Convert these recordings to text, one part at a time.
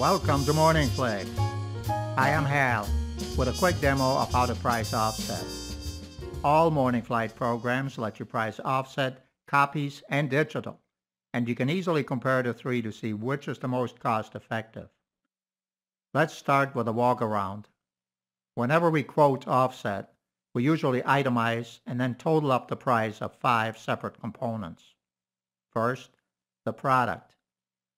Welcome to Morning Flight. I am Hal with a quick demo of how to price offset. All Morning Flight programs let you price offset, copies, and digital, and you can easily compare the three to see which is the most cost effective. Let's start with a walk around. Whenever we quote offset, we usually itemize and then total up the price of 5 separate components. First, the product,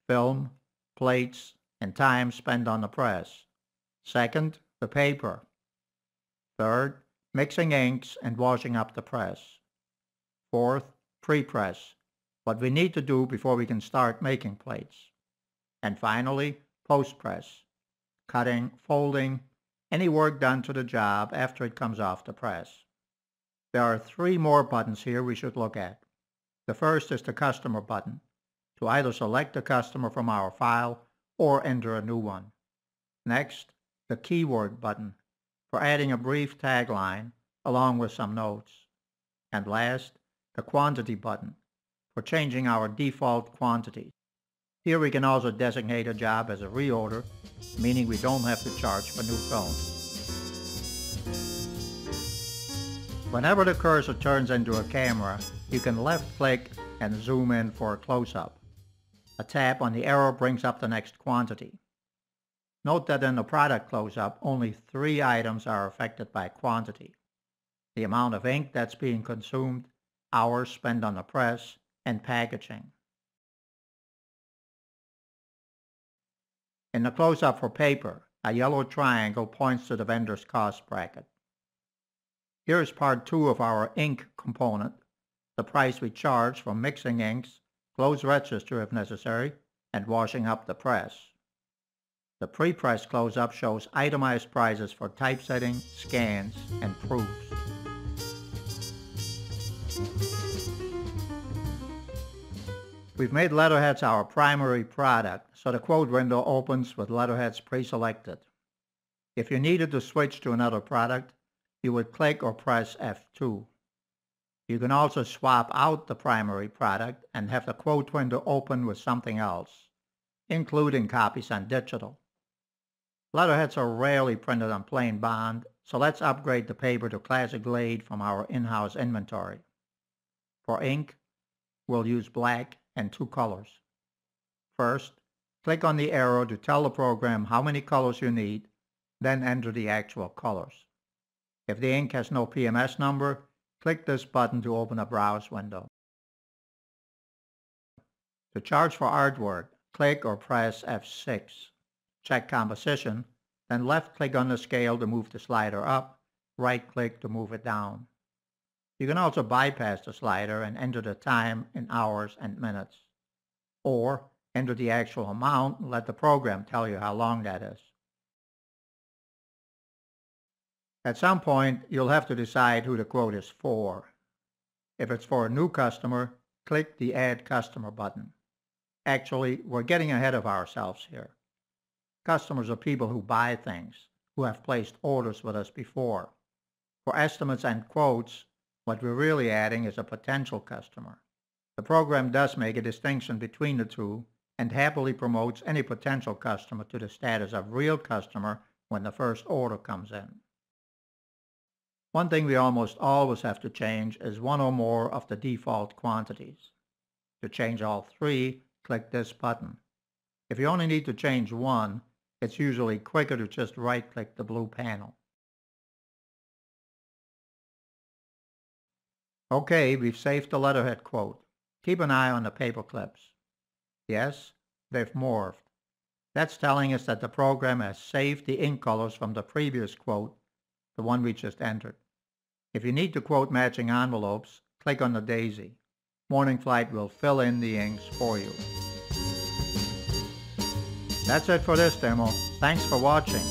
film, plates, and time spent on the press. Second, the paper. Third, mixing inks and washing up the press. Fourth, pre-press, what we need to do before we can start making plates. And finally, post-press, cutting, folding, any work done to the job after it comes off the press. There are 3 more buttons here we should look at. The first is the customer button, to either select the customer from our file or enter a new one. Next, the keyword button, for adding a brief tagline along with some notes. And last, the quantity button, for changing our default quantities. Here we can also designate a job as a reorder, meaning we don't have to charge for new film. Whenever the cursor turns into a camera, you can left-click and zoom in for a close-up. A tap on the arrow brings up the next quantity. Note that in the product close-up, only 3 items are affected by quantity: the amount of ink that's being consumed, hours spent on the press, and packaging. In the close-up for paper, a yellow triangle points to the vendor's cost bracket. Here is part 2 of our ink component, the price we charge for mixing inks, close register if necessary, and washing up the press. The pre-press close-up shows itemized prices for typesetting, scans, and proofs. We've made letterheads our primary product, so the quote window opens with letterheads pre-selected. If you needed to switch to another product, you would click or press F2. You can also swap out the primary product and have the quote window open with something else, including copies and digital. Letterheads are rarely printed on plain bond, so let's upgrade the paper to classic grade from our in-house inventory. For ink, we'll use black and 2 colors. First, click on the arrow to tell the program how many colors you need, then enter the actual colors. If the ink has no PMS number, click this button to open a browse window. To charge for artwork, click or press F6. Check composition, then left-click on the scale to move the slider up, right-click to move it down. You can also bypass the slider and enter the time in hours and minutes. Or enter the actual amount and let the program tell you how long that is. At some point, you'll have to decide who the quote is for. If it's for a new customer, click the Add Customer button. Actually, we're getting ahead of ourselves here. Customers are people who buy things, who have placed orders with us before. For estimates and quotes, what we're really adding is a potential customer. The program does make a distinction between the two and happily promotes any potential customer to the status of real customer when the first order comes in. One thing we almost always have to change is 1 or more of the default quantities. To change all 3, click this button. If you only need to change 1, it's usually quicker to just right-click the blue panel. Okay, we've saved the letterhead quote. Keep an eye on the paper clips. Yes, they've morphed. That's telling us that the program has saved the ink colors from the previous quote, the one we just entered. If you need to quote matching envelopes, click on the daisy. Morning Flight will fill in the inks for you. That's it for this demo. Thanks for watching.